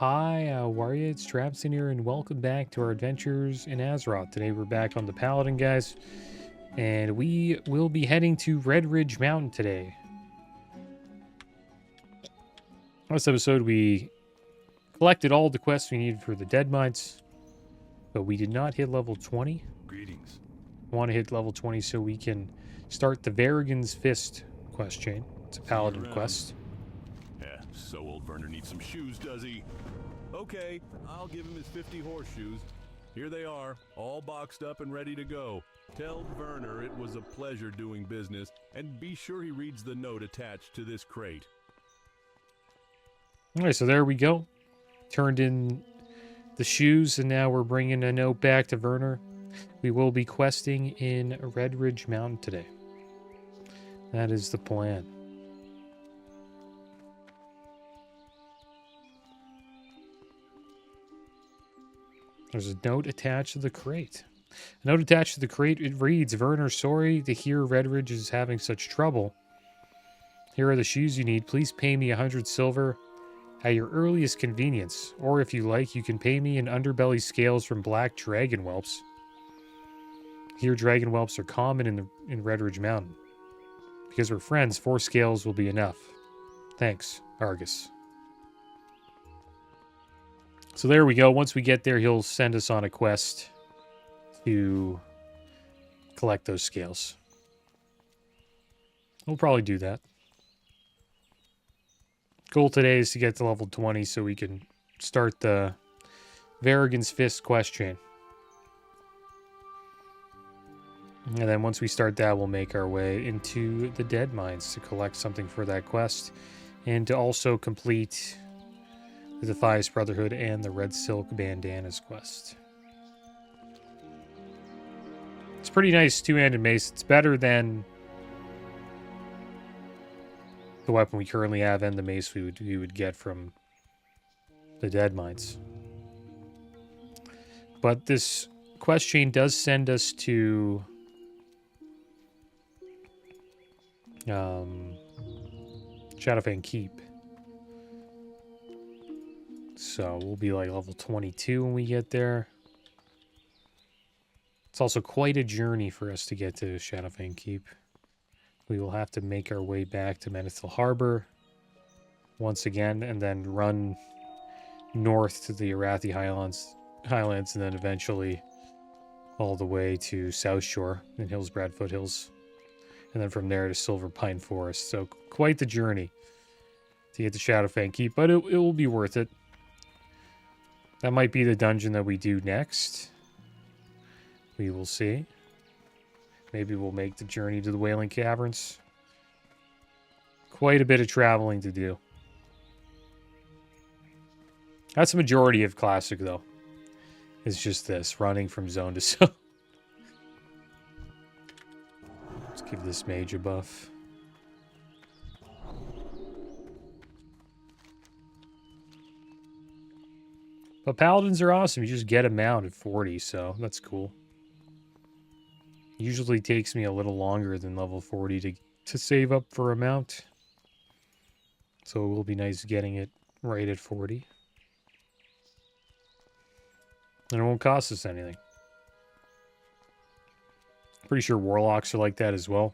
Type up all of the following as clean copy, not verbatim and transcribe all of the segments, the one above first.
Hi, Warrior, it's Trapson here, and welcome back to our adventures in Azeroth. Today we're back on the Paladin, guys, and we will be heading to Red Ridge Mountain today. Last episode, we collected all the quests we needed for the Dead Mines, but we did not hit level 20. Greetings. I want to hit level 20 so we can start the Varrigan's Fist quest chain. It's a Paladin quest. Yeah, so old Werner needs some shoes, does he? Okay, I'll give him his 50 horseshoes. Here they are, all boxed up and ready to go. Tell Werner it was a pleasure doing business, and be sure he reads the note attached to this crate. Alright, so there we go. Turned in the shoes, and now we're bringing a note back to Werner. We will be questing in Red Ridge Mountain today. That is the plan. There's a note attached to the crate. A note attached to the crate, it reads, Werner, sorry to hear Red Ridge is having such trouble. Here are the shoes you need. Please pay me 100 silver at your earliest convenience. Or if you like, you can pay me in underbelly scales from black dragon whelps. Here, dragon whelps are common in Red Ridge Mountain. Because we're friends, 4 scales will be enough. Thanks, Argus. So there we go. Once we get there, he'll send us on a quest to collect those scales. We'll probably do that. Goal today is to get to level 20 so we can start the Varrigan's Fist quest chain. And then once we start that, we'll make our way into the Dead Mines to collect something for that quest. And to also complete the Defias Brotherhood and the Red Silk Bandanas quest. It's pretty nice two-handed mace. It's better than the weapon we currently have and the mace we would get from the Dead Mines. But this quest chain does send us to Shadowfang Keep. So we'll be like level 22 when we get there. It's also quite a journey for us to get to Shadowfang Keep. We will have to make our way back to Menethil Harbor once again, and then run north to the Arathi Highlands, and then eventually all the way to South Shore in Hillsbrad Foothills, and then from there to Silver Pine Forest. So quite the journey to get to Shadowfang Keep, but it will be worth it. That might be the dungeon that we do next. We will see. Maybe we'll make the journey to the Wailing Caverns. Quite a bit of traveling to do. That's the majority of Classic, though. It's just this, running from zone to zone. Let's give this mage a buff. But Paladins are awesome. You just get them out at 40, so that's cool. Usually takes me a little longer than level 40 to save up for a mount. So it will be nice getting it right at 40. And it won't cost us anything. Pretty sure Warlocks are like that as well.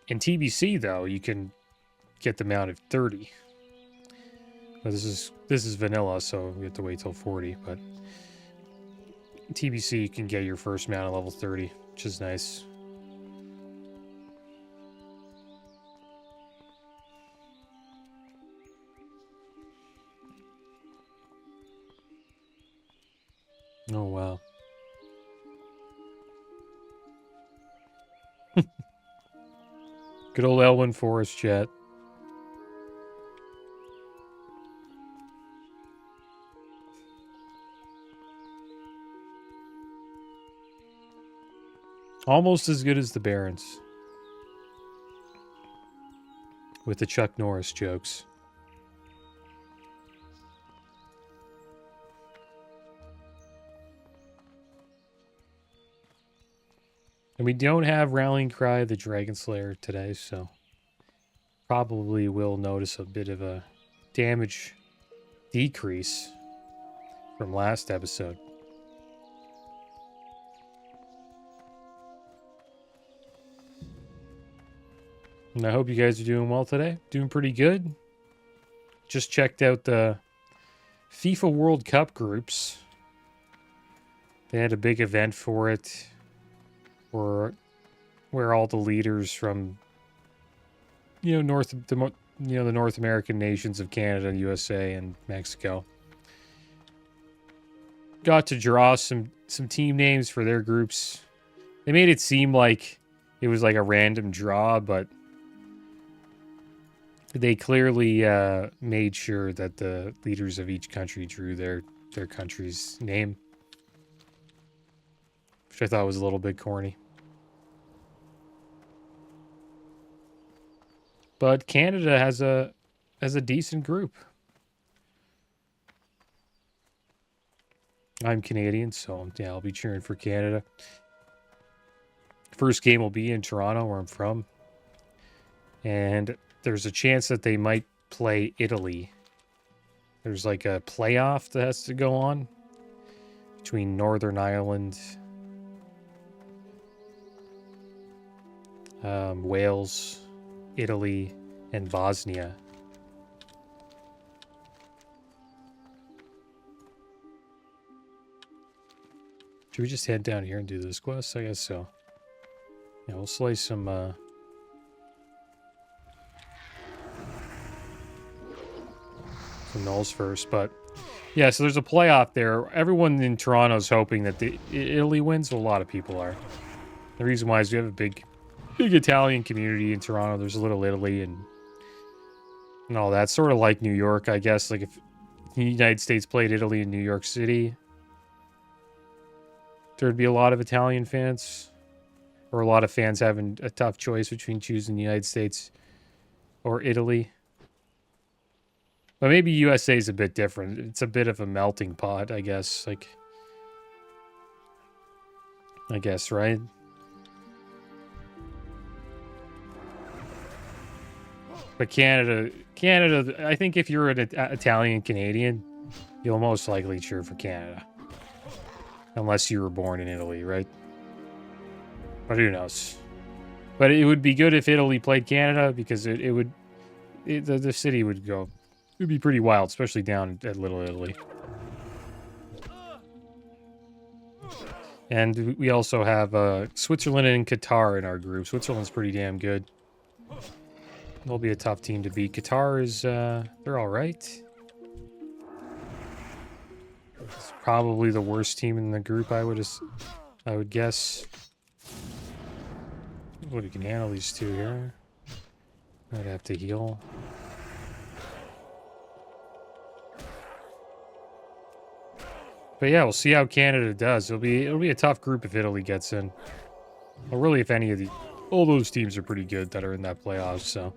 In TBC, though, you can get them out at 30. But this is vanilla, so we have to wait till 40, but TBC, you can get your first mount at level 30, which is nice. Oh, wow. Good old Elwyn Forest chat. Almost as good as the Barons. With the Chuck Norris jokes. And we don't have Rallying Cry the Dragon Slayer today, so probably will notice a bit of a damage decrease from last episode. And I hope you guys are doing well today. Doing pretty good. Just checked out the FIFA World Cup groups. They had a big event for it, where all the leaders from the North American nations of Canada, USA, and Mexico got to draw some team names for their groups. They made it seem like it was like a random draw, but they clearly made sure that the leaders of each country drew their country's name, which I thought was a little bit corny. But Canada has a decent group. I'm Canadian, so yeah, I'll be cheering for Canada. First game will be in Toronto, where I'm from. And there's a chance that they might play Italy. There's like a playoff that has to go on between Northern Ireland, Wales, Italy, and Bosnia. Should we just head down here and do this quest? I guess so. Yeah, we'll slice some gnolls first, but yeah, so there's a playoff there. Everyone in Toronto is hoping that Italy wins. Well, a lot of people are. The reason why is we have a big Italian community in Toronto. There's a little Italy and all that. Sort of like New York, I guess. Like if the United States played Italy in New York City, there'd be a lot of Italian fans, or a lot of fans having a tough choice between choosing the United States or Italy. But maybe USA is a bit different. It's a bit of a melting pot, I guess. Like, I guess, right? But Canada, I think if you're an Italian Canadian, you'll most likely cheer for Canada. Unless you were born in Italy, right? But who knows? But it would be good if Italy played Canada, because the city would go. It would be pretty wild, especially down at Little Italy. And we also have Switzerland and Qatar in our group. Switzerland's pretty damn good. They'll be a tough team to beat. Qatar is, they're all right. It's probably the worst team in the group, I would guess. What, you can handle these two here. I'd have to heal. But yeah, we'll see how Canada does. It'll be a tough group if Italy gets in. Well, really, if any of all those teams are pretty good that are in that playoffs, so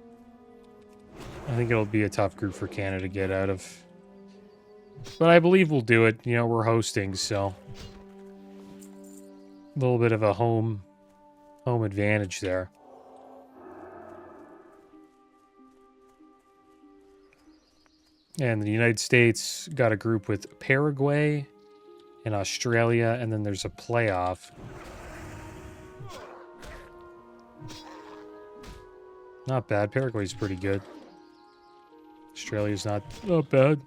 I think it'll be a tough group for Canada to get out of. But I believe we'll do it. You know, we're hosting, so a little bit of a home advantage there. And the United States got a group with Paraguay and Australia, and then there's a playoff. Not bad. Paraguay's pretty good. Australia's not bad.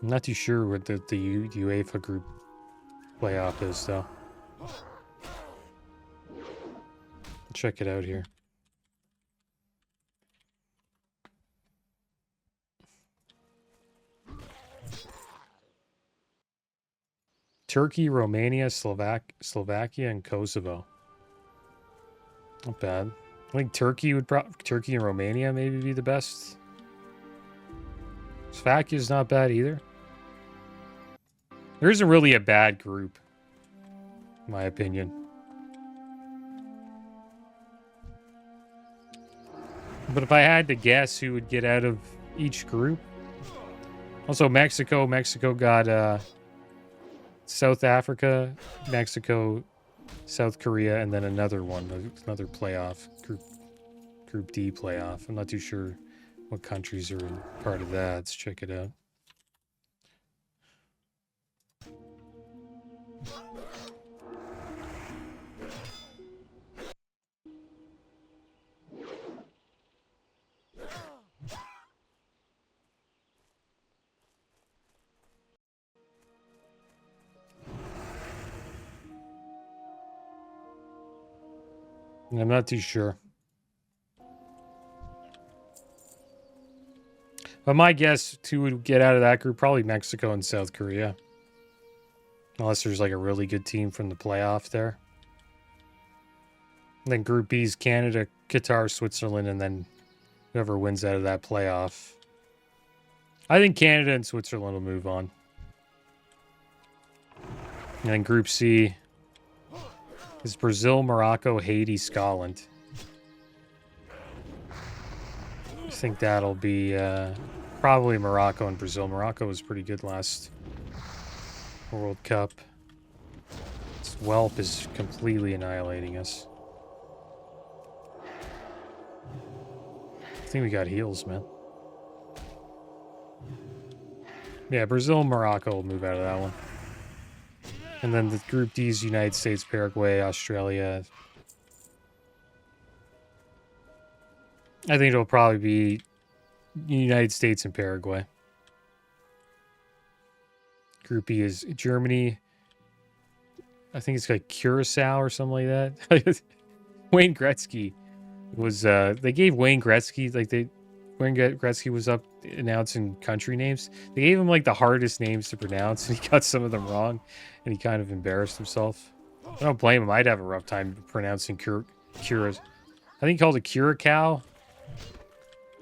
I'm not too sure what the UEFA group playoff is, though. Check it out here. Turkey, Romania, Slovakia, and Kosovo. Not bad. I think Turkey and Romania maybe be the best. Slovakia's not bad either. There isn't really a bad group, in my opinion. But if I had to guess who would get out of each group. Also, Mexico got South Africa, Mexico, South Korea, and then another one, another playoff group Group D playoff. I'm not too sure what countries are part of that. Let's check it out. I'm not too sure. But my guess, who would get out of that group, probably Mexico and South Korea. Unless there's like a really good team from the playoff there. And then Group B is Canada, Qatar, Switzerland, and then whoever wins out of that playoff. I think Canada and Switzerland will move on. And then Group C is Brazil, Morocco, Haiti, Scotland. I think that'll be probably Morocco and Brazil. Morocco was pretty good last World Cup. This whelp is completely annihilating us. I think we got heals, man. Yeah, Brazil and Morocco will move out of that one. And then the Group D is United States, Paraguay, Australia. I think it'll probably be United States and Paraguay. Group E is Germany. I think it's like Curacao or something like that. Wayne Gretzky was, they gave Wayne Gretzky, Wayne Gretzky was up announcing country names. They gave him like the hardest names to pronounce, and he got some of them wrong, and he kind of embarrassed himself. I don't blame him. I'd have a rough time pronouncing I think he called it Curacao.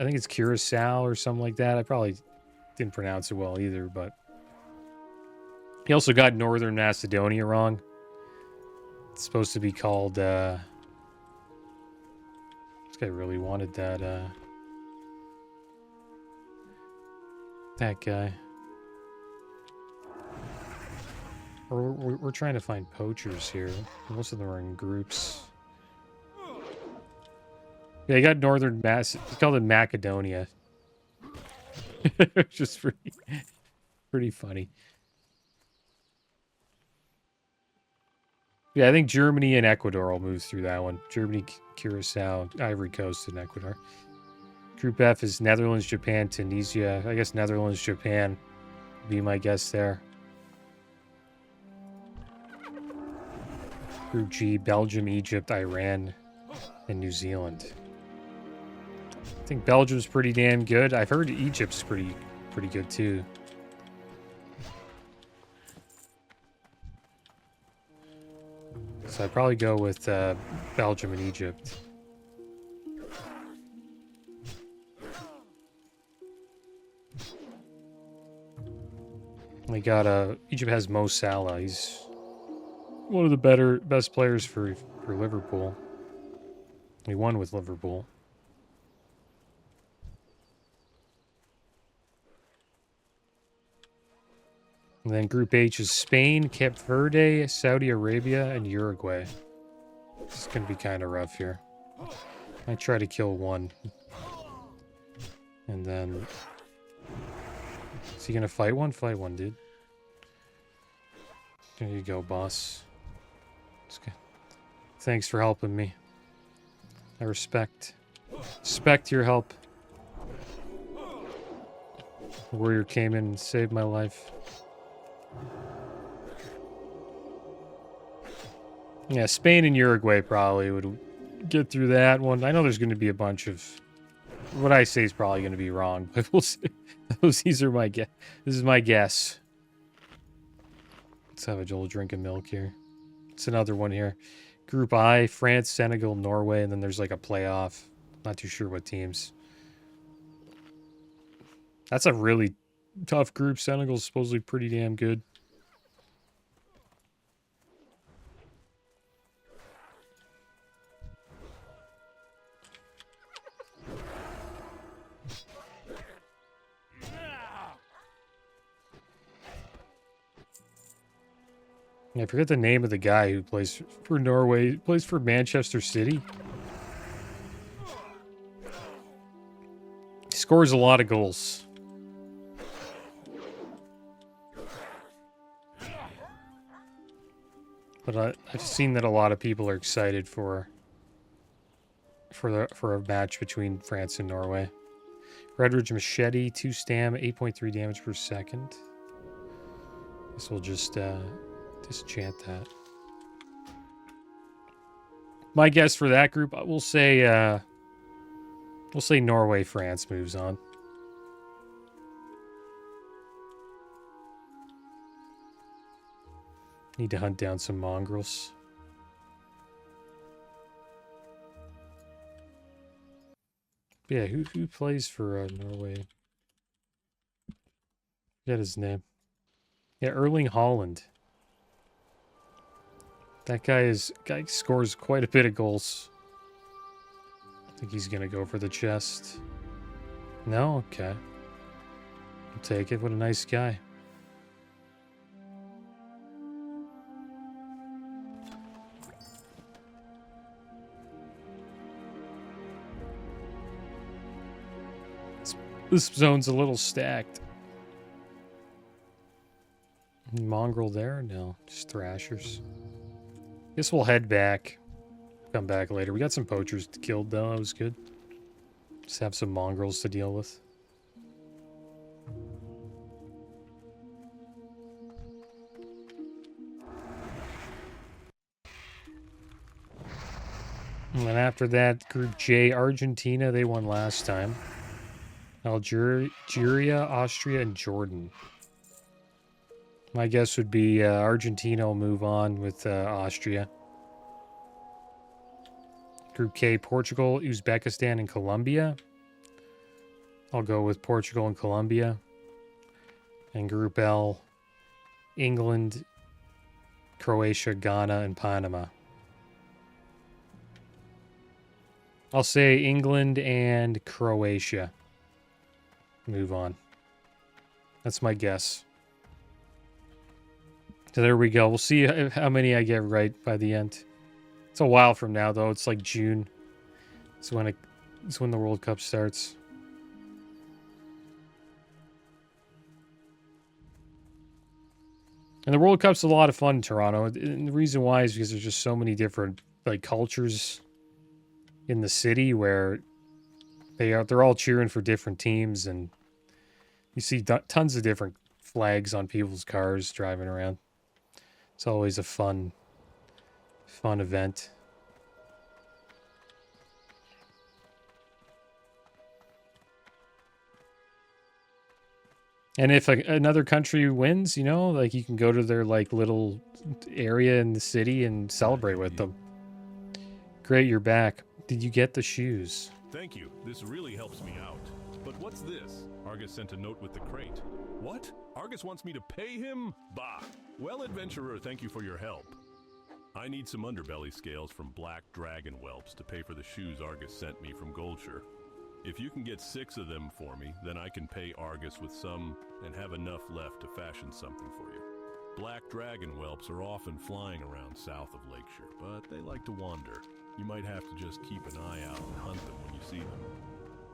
I think it's Curacao or something like that. I probably didn't pronounce it well either, but he also got Northern Macedonia wrong. It's supposed to be called, this guy really wanted that, that guy. We're trying to find poachers here. Most of them are in groups. Yeah, he got Northern He called it Macedonia. Just pretty funny. Yeah, I think Germany and Ecuador will move through that one. Germany, Curacao, Ivory Coast, and Ecuador. Group F is Netherlands, Japan, Tunisia. I guess Netherlands, Japan would be my guess there. Group G, Belgium, Egypt, Iran, and New Zealand. I think Belgium's pretty damn good. I've heard Egypt's pretty good too. So I'd probably go with Belgium and Egypt. We got Egypt has Mo Salah. He's one of the best players for Liverpool. He won with Liverpool. And then Group H is Spain, Cape Verde, Saudi Arabia, and Uruguay. It's going to be kind of rough here. I try to kill one. And then... Is he going to fight one? Fight one, dude. There you go, boss. Thanks for helping me. I respect your help. The warrior came in and saved my life. Yeah, Spain and Uruguay probably would get through that one. I know there's going to be a bunch of... What I say is probably going to be wrong, but we'll see. These are my guess. This is my guess. Let's have a little drink of milk here. It's another one here. Group I, France, Senegal, Norway, and then there's like a playoff. Not too sure what teams. That's a really tough group. Senegal's supposedly pretty damn good. I forget the name of the guy who plays for Norway. He plays for Manchester City. scores a lot of goals. But I've seen that a lot of people are excited for a match between France and Norway. Redridge Machete, 2 stam, 8.3 damage per second. Guess we'll just disenchant that. My guess for that group, we'll say Norway, France moves on. Need to hunt down some mongrels. Yeah, who plays for Norway? Forget his name. Yeah, Erling Haaland. That guy scores quite a bit of goals. I think he's gonna go for the chest. No? Okay. I'll take it. What a nice guy. This zone's a little stacked. Mongrel there? No, just thrashers. Guess we'll head back. Come back later. We got some poachers killed though. That was good. Just have some mongrels to deal with. And then after that, Group J, Argentina, they won last time. Algeria, Austria, and Jordan. My guess would be Argentina will move on with Austria. Group K, Portugal, Uzbekistan, and Colombia. I'll go with Portugal and Colombia. And Group L, England, Croatia, Ghana, and Panama. I'll say England and Croatia move on. That's my guess. So there we go. We'll see how many I get right by the end. It's a while from now, though. It's like June. It's when the World Cup starts. And the World Cup's a lot of fun in Toronto. And the reason why is because there's just so many different cultures in the city where they're all cheering for different teams, and you see tons of different flags on people's cars driving around. It's always a fun event. And if another country wins, you can go to their little area in the city and celebrate with them. Great, you're back. Did you get the shoes? Thank you. This really helps me out. But what's this? Argus sent a note with the crate. What? Argus wants me to pay him? Bah! Well, adventurer, thank you for your help. I need some underbelly scales from black dragon whelps to pay for the shoes Argus sent me from Goldshire. If you can get 6 of them for me, then I can pay Argus with some and have enough left to fashion something for you. Black dragon whelps are often flying around south of Lakeshire, but they like to wander. You might have to just keep an eye out and hunt them when you see them.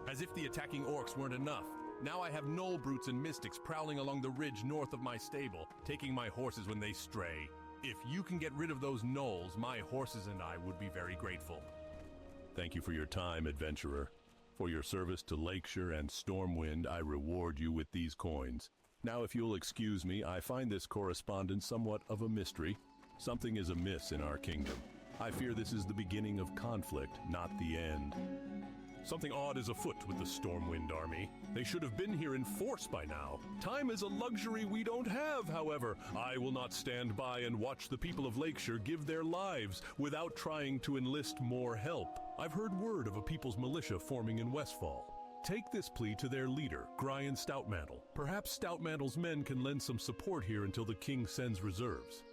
As if the attacking orcs weren't enough, now I have gnoll brutes and mystics prowling along the ridge north of my stable, taking my horses when they stray. If you can get rid of those gnolls, my horses and I would be very grateful. Thank you for your time, adventurer. For your service to Lakeshire and Stormwind, I reward you with these coins. Now, if you'll excuse me, I find this correspondence somewhat of a mystery. Something is amiss in our kingdom. I fear this is the beginning of conflict, not the end. Something odd is afoot with the Stormwind army. They should have been here in force by now. Time is a luxury we don't have, however. I will not stand by and watch the people of Lakeshire give their lives without trying to enlist more help. I've heard word of a people's militia forming in Westfall. Take this plea to their leader, Gryan Stoutmantle. Perhaps Stoutmantle's men can lend some support here until the king sends reserves.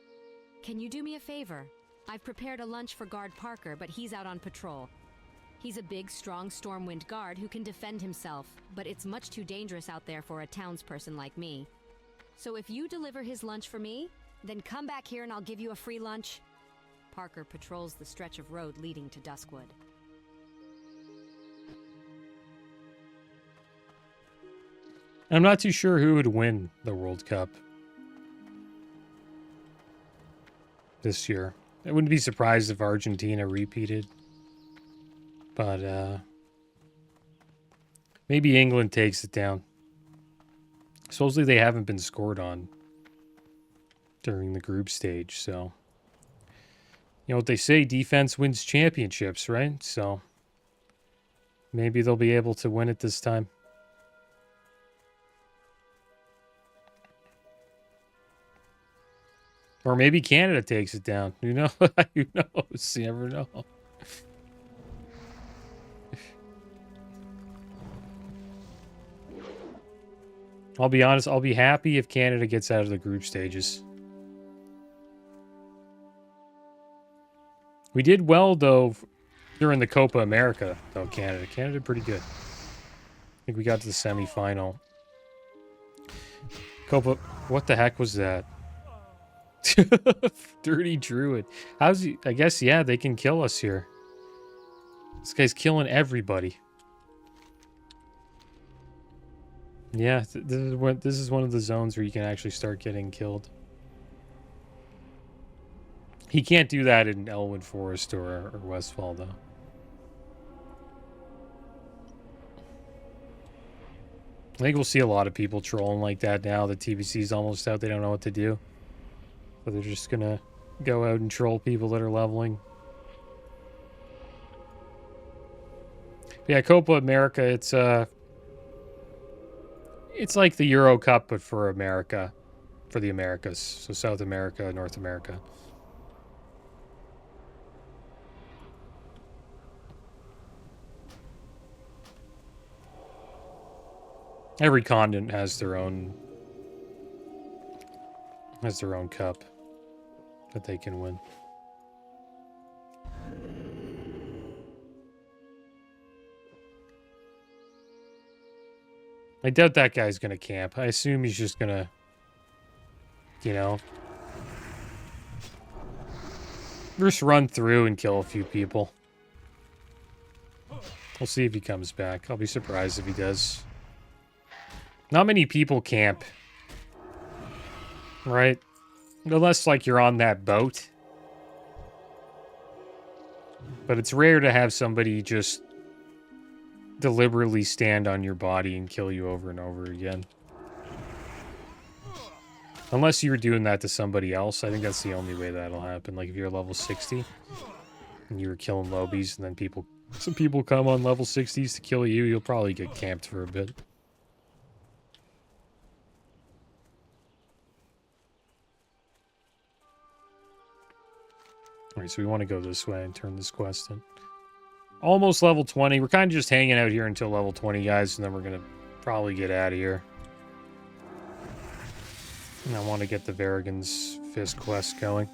Can you do me a favor? I've prepared a lunch for Guard Parker, but he's out on patrol. He's a big, strong Stormwind guard who can defend himself, but it's much too dangerous out there for a townsperson like me. So if you deliver his lunch for me, then come back here and I'll give you a free lunch. Parker patrols the stretch of road leading to Duskwood. I'm not too sure who would win the World Cup this year. I wouldn't be surprised if Argentina repeated. But maybe England takes it down. Supposedly they haven't been scored on during the group stage, so... You know what they say, defense wins championships, right? So maybe they'll be able to win it this time. Or maybe Canada takes it down. Who knows? Who knows? You never know. I'll be honest, I'll be happy if Canada gets out of the group stages. We did well, though, during the Copa America, though, Canada. Canada did pretty good. I think we got to the semifinal. Copa... What the heck was that? Dirty Druid. How's he... I guess, yeah, they can kill us here. This guy's killing everybody. Yeah, this is one of the zones where you can actually start getting killed. He can't do that in Elwood Forest or Westfall, though. I think we'll see a lot of people trolling like that now that TBC's almost out. They don't know what to do. So they're just gonna go out and troll people that are leveling. Yeah, Copa America, it's like the Euro Cup, but for America. For the Americas. So South America, North America. Every continent has their own cup that they can win. I doubt that guy's gonna camp. I assume he's just gonna, you know, just run through and kill a few people. We'll see if he comes back. I'll be surprised if he does. Not many people camp. Right? Unless, like, you're on that boat. But it's rare to have somebody just deliberately stand on your body and kill you over and over again. Unless you were doing that to somebody else. I think that's the only way that'll happen. Like, if you're level 60 and you were killing lobies and then some people come on level 60s to kill you, you'll probably get camped for a bit. Alright, so we want to go this way and turn this quest in. Almost level 20. We're kind of just hanging out here until level 20, guys, and then we're going to probably get out of here. And I want to get the Varigan's Fist quest going.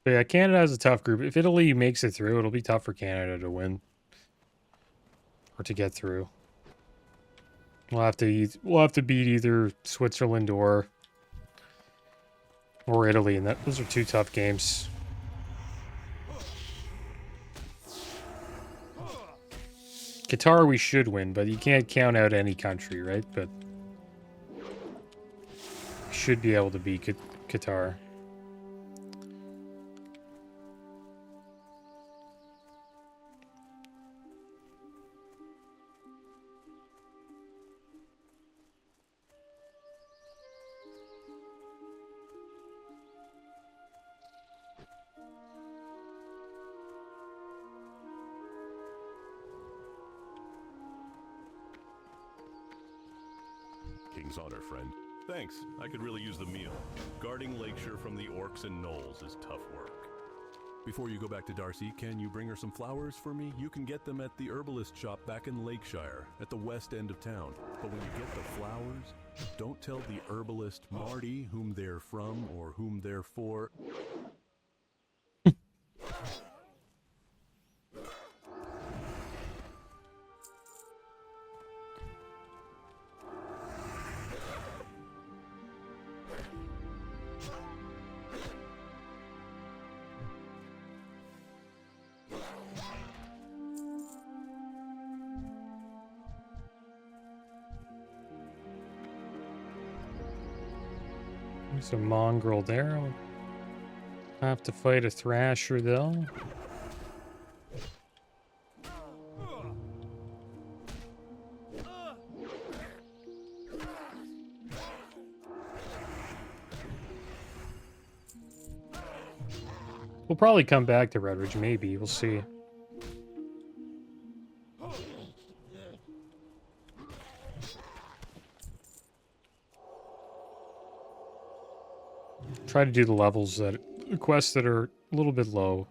But yeah, Canada has a tough group. If Italy makes it through, it'll be tough for Canada to win. Or to get through. We'll have to beat either Switzerland or Italy, and those are two tough games. Qatar we should win, but you can't count out any country, right? But we should be able to beat Qatar. King's honor, friend. Thanks. I could really use the meal. Guarding Lakeshore from the orcs and gnolls is tough work. Before you go back to Darcy, can you bring her some flowers for me? You can get them at the herbalist shop back in Lakeshire, at the west end of town. But when you get the flowers, don't tell the herbalist Marty whom they're from or whom they're for. There's a mongrel there. I'll have to fight a thrasher though. We'll probably come back to Redridge, maybe. We'll see. Try to do the levels that quests that are a little bit low.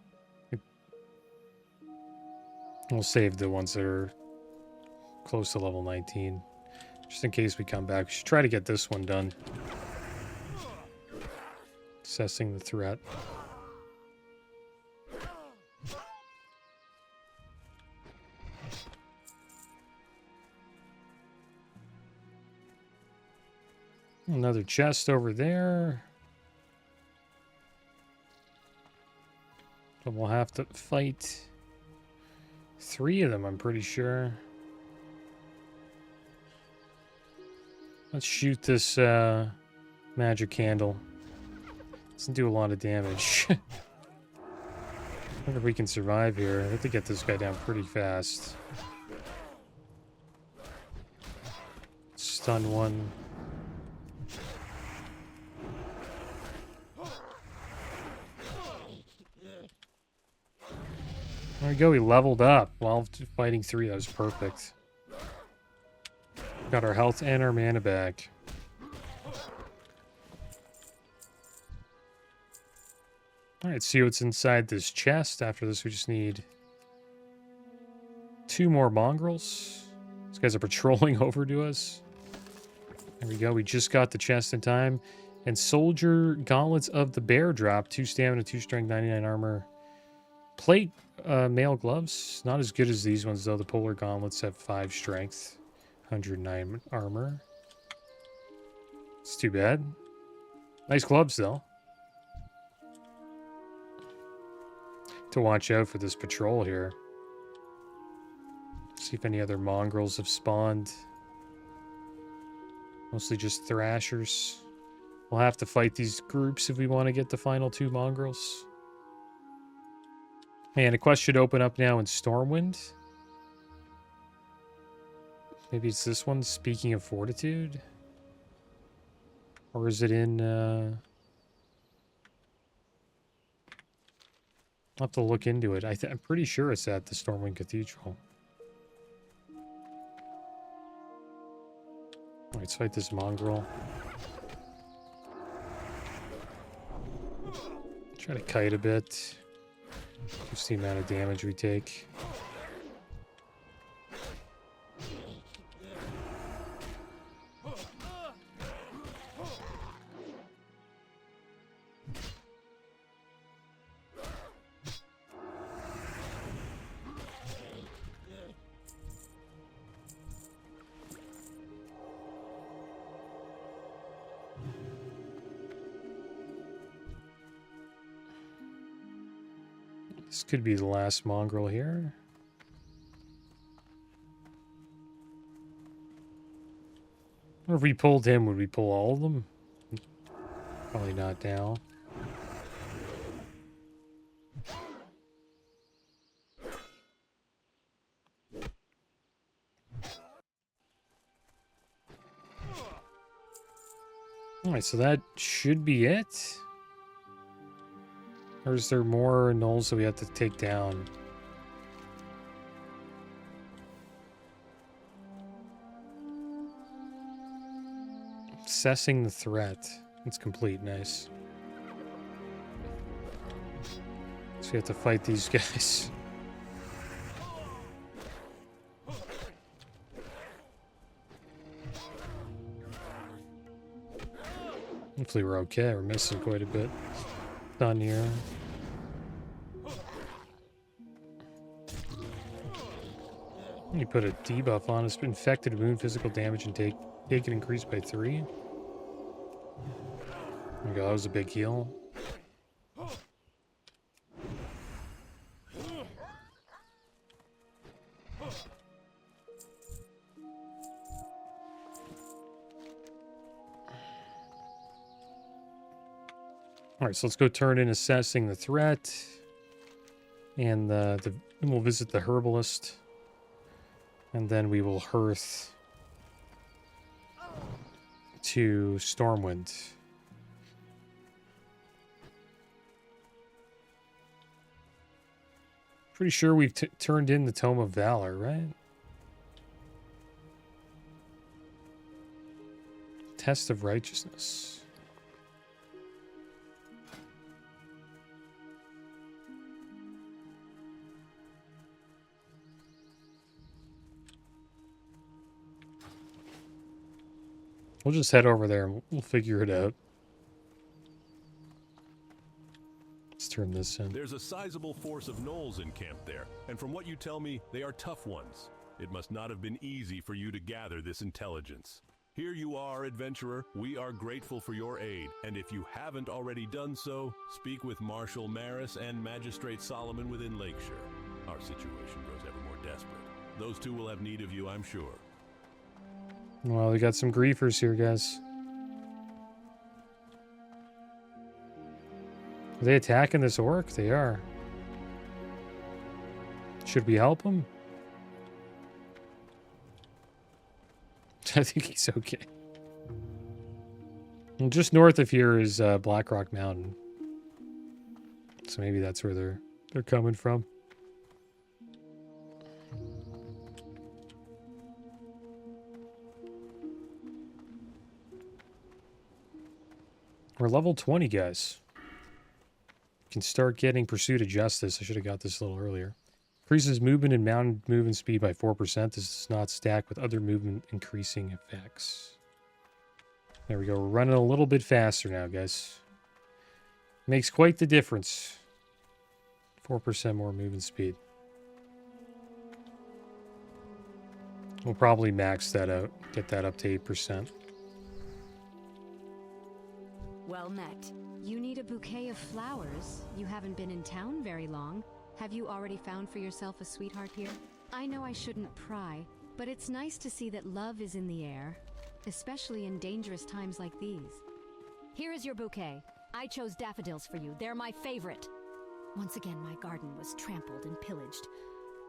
We'll save the ones that are close to level 19. Just in case we come back. We should try to get this one done. Assessing the threat. Another chest over there. But we'll have to fight 3 of them, I'm pretty sure. Let's shoot this magic candle. Doesn't do a lot of damage. Wonder if we can survive here. I have to get this guy down pretty fast. Stun one. There we go, we leveled up while fighting 3. That was perfect. Got our health and our mana back. Alright, see what's inside this chest. After this, we just need 2 more mongrels. These guys are patrolling over to us. There we go, we just got the chest in time. And Soldier Gauntlets of the Bear drop. 2 stamina, 2 strength, 99 armor. Plate mail gloves. Not as good as these ones, though. The Polar Gauntlets have 5 strength, 109 armor. It's too bad. Nice gloves, though. To watch out for this patrol here. See if any other mongrels have spawned. Mostly just thrashers. We'll have to fight these groups if we want to get the final 2 mongrels. And a quest should open up now in Stormwind. Maybe it's this one, Speaking of Fortitude? Or is it in... I'll have to look into it. I'm pretty sure it's at the Stormwind Cathedral. Alright, let's fight this mongrel. Try to kite a bit. Just the amount of damage we take. This could be the last mongrel here. Or if we pulled him, would we pull all of them? Probably not now. Alright, so that should be it. Or is there more gnolls that we have to take down? Assessing the threat. It's complete. Nice. Let's we have to fight these guys. Hopefully we're okay. We're missing quite a bit. Done here. You put a debuff on. It's been infected, wound, physical damage, and take it increased by 3. There we go. That was a big heal. Alright, so let's go turn in assessing the threat. And then we'll visit the herbalist. And then we will hearth to Stormwind. Pretty sure we've turned in the Tome of Valor, right? Test of Righteousness. We'll just head over there and we'll figure it out. Let's turn this in. There's a sizable force of gnolls in camp there, and from what you tell me, they are tough ones. It must not have been easy for you to gather this intelligence. Here you are, adventurer. We are grateful for your aid, and if you haven't already done so, speak with Marshal Maris and Magistrate Solomon within Lakeshire. Our situation grows ever more desperate. Those two will have need of you, I'm sure. Well, we got some griefers here, guys. Are they attacking this orc? They are. Should we help him? I think he's okay. And just north of here is Blackrock Mountain. So maybe that's where they're coming from. We're level 20, guys. We can start getting Pursuit of Justice. I should have got this a little earlier. Increases movement and mounted movement speed by 4%. This does not stack with other movement increasing effects. There we go. We're running a little bit faster now, guys. Makes quite the difference. 4% more movement speed. We'll probably max that out. Get that up to 8%. Well met. You need a bouquet of flowers. You haven't been in town very long. Have you already found for yourself a sweetheart here? I know I shouldn't pry, but it's nice to see that love is in the air, especially in dangerous times like these. Here is your bouquet. I chose daffodils for you. They're my favorite. Once again, my garden was trampled and pillaged.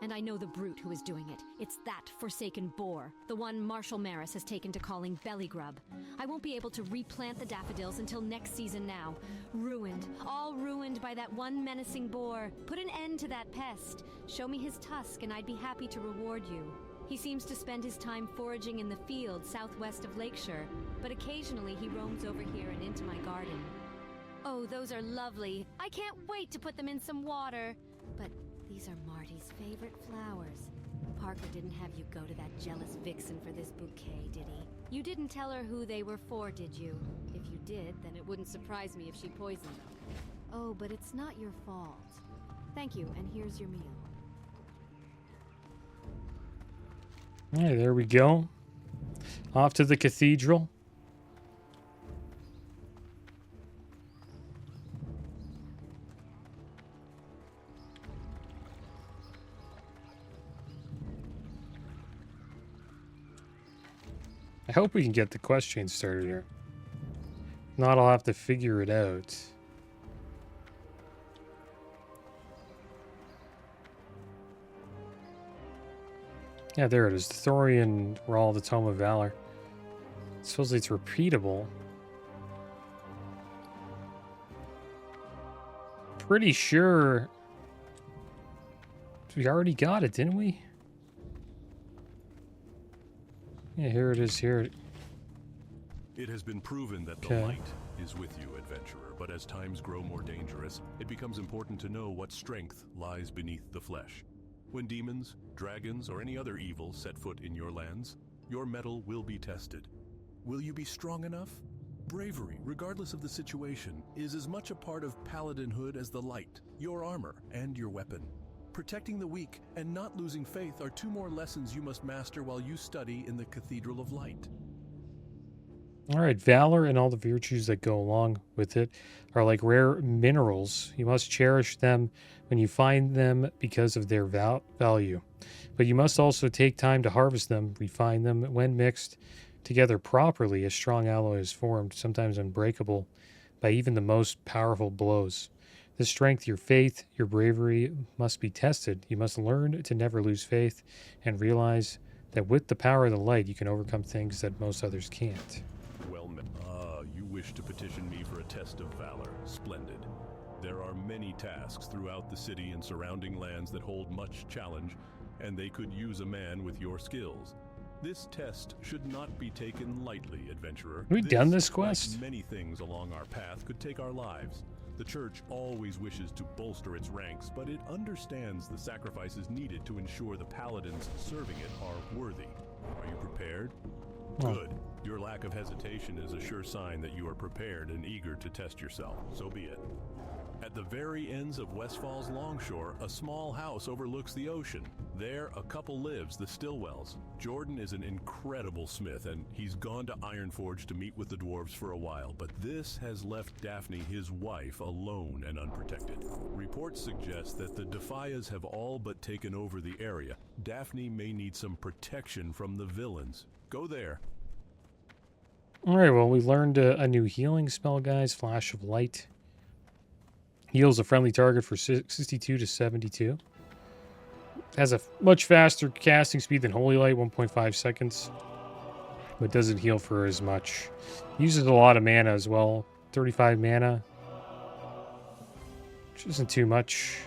And I know the brute who is doing it. It's that forsaken boar, the one Marshal Maris has taken to calling Bellygrub. I won't be able to replant the daffodils until next season now. Ruined, all ruined by that one menacing boar. Put an end to that pest. Show me his tusk and I'd be happy to reward you. He seems to spend his time foraging in the fields southwest of Lakeshire, but occasionally he roams over here and into my garden. Oh, those are lovely. I can't wait to put them in some water. But these are Marty's favorite flowers. Parker didn't have you go to that jealous vixen for this bouquet, did he? You didn't tell her who they were for, did you? If you did, then it wouldn't surprise me if she poisoned them. Oh, but it's not your fault. Thank you, and here's your meal. All right, there we go. Off to the cathedral. I hope we can get the quest chain started here. If not, I'll have to figure it out. Yeah, there it is. The Thorian Raw, the Tome of Valor. Supposedly it's repeatable. Pretty sure we already got it, didn't we? Yeah, here it is here. It has been proven that the light is with you, adventurer, but as times grow more dangerous, it becomes important to know what strength lies beneath the flesh. When demons, dragons, or any other evil set foot in your lands, your mettle will be tested. Will you be strong enough? Bravery, regardless of the situation, is as much a part of paladinhood as the light, your armor, and your weapon. Protecting the weak and not losing faith are two more lessons you must master while you study in the Cathedral of Light. All right, valor and all the virtues that go along with it are like rare minerals. You must cherish them when you find them because of their value. But you must also take time to harvest them, refine them. When mixed together properly, a strong alloy is formed, sometimes unbreakable by even the most powerful blows. The strength, your faith, your bravery must be tested. You must learn to never lose faith and realize that with the power of the light, you can overcome things that most others can't. Well met. You wish to petition me for a test of valor. Splendid. There are many tasks throughout the city and surrounding lands that hold much challenge, and they could use a man with your skills. This test should not be taken lightly, adventurer. Have we done this quest? Like many things along our path could take our lives. The church always wishes to bolster its ranks, but it understands the sacrifices needed to ensure the paladins serving it are worthy. Are you prepared? Oh. Good. Your lack of hesitation is a sure sign that you are prepared and eager to test yourself. So be it. At the very ends of Westfall's longshore, a small house overlooks the ocean. There, a couple lives, the Stillwells. Jordan is an incredible smith, and he's gone to Ironforge to meet with the dwarves for a while, but this has left Daphne, his wife, alone and unprotected. Reports suggest that the Defias have all but taken over the area. Daphne may need some protection from the villains. Go there. All right, well, we learned a new healing spell, guys. Flash of Light. Heals a friendly target for 62 to 72. Has a much faster casting speed than Holy Light, 1.5 seconds. But doesn't heal for as much. Uses a lot of mana as well. 35 mana. Which isn't too much.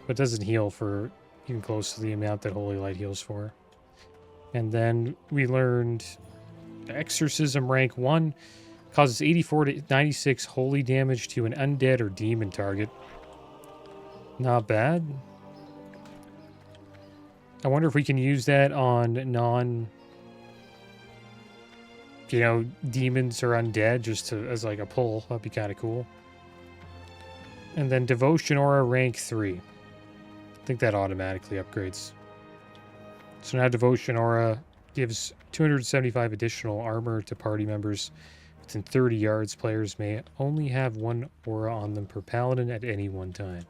But doesn't heal for even close to the amount that Holy Light heals for. And then we learned Exorcism rank 1. Causes 84 to 96 holy damage to an undead or demon target. Not bad. I wonder if we can use that on demons or undead just to as like a pull. That'd be kind of cool. And then Devotion Aura rank 3. I think that automatically upgrades. So now Devotion Aura gives 275 additional armor to party members. Within 30 yards, players may only have one aura on them per paladin at any one time.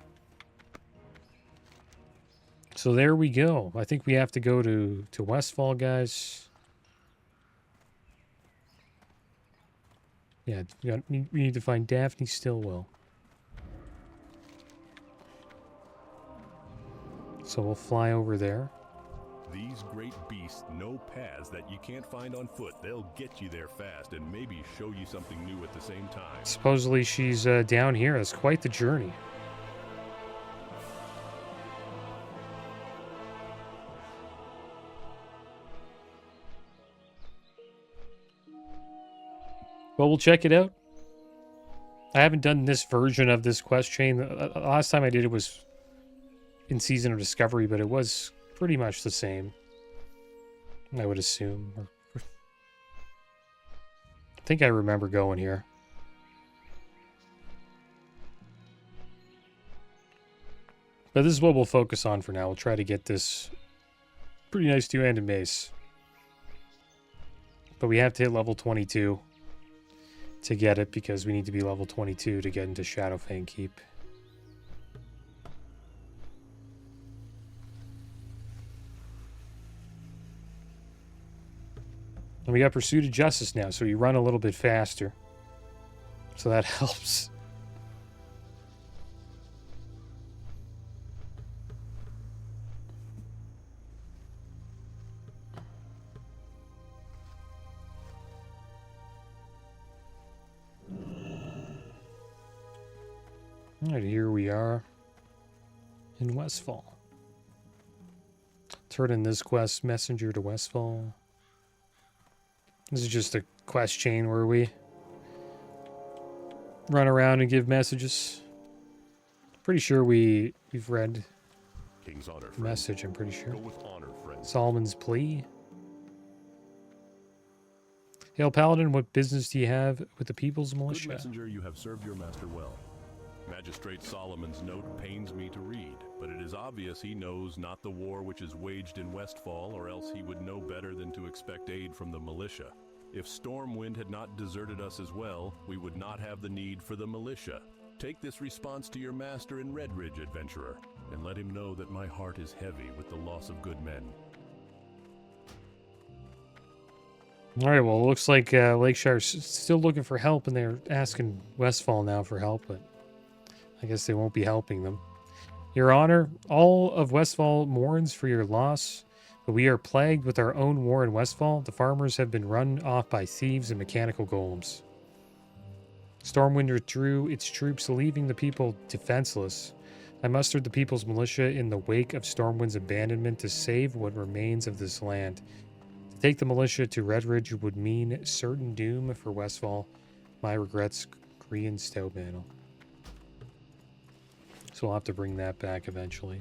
So there we go. I think we have to go to Westfall, guys. Yeah, we need to find Daphne Stillwell. So we'll fly over there. These great beasts know paths that you can't find on foot. They'll get you there fast and maybe show you something new at the same time. Supposedly she's down here. That's quite the journey. Well, we'll check it out. I haven't done this version of this quest chain. The last time I did it was in Season of Discovery, but it was pretty much the same, I would assume. I think I remember going here. But this is what we'll focus on for now. We'll try to get this pretty nice two-handed mace. But we have to hit level 22 to get it, because we need to be level 22 to get into Shadowfang Keep. And we got Pursuit of Justice now, so you run a little bit faster. So that helps. Alright, here we are in Westfall. Turn in this quest, Messenger to Westfall. This is just a quest chain where we run around and give messages. Pretty sure we've read King's honor, the friend. message, I'm pretty sure. Go with honor, friend. Solomon's plea. Hail Paladin, what business do you have with the People's Good Militia? messenger, you have served your master well. Magistrate Solomon's note pains me to read, but it is obvious he knows not the war which is waged in Westfall, or else he would know better than to expect aid from the militia. If Stormwind had not deserted us as well, we would not have the need for the militia. Take this response to your master in Redridge, adventurer, and let him know that my heart is heavy with the loss of good men. All right, well, it looks like Lakeshire's still looking for help, and they're asking Westfall now for help, but I guess they won't be helping them. Your Honor, all of Westfall mourns for your loss, but we are plagued with our own war in Westfall. The farmers have been run off by thieves and mechanical golems. Stormwind withdrew its troops, leaving the people defenseless. I mustered the People's Militia in the wake of Stormwind's abandonment to save what remains of this land. To take the militia to Redridge would mean certain doom for Westfall. My regrets, Korean Stowmantle. So we'll have to bring that back eventually.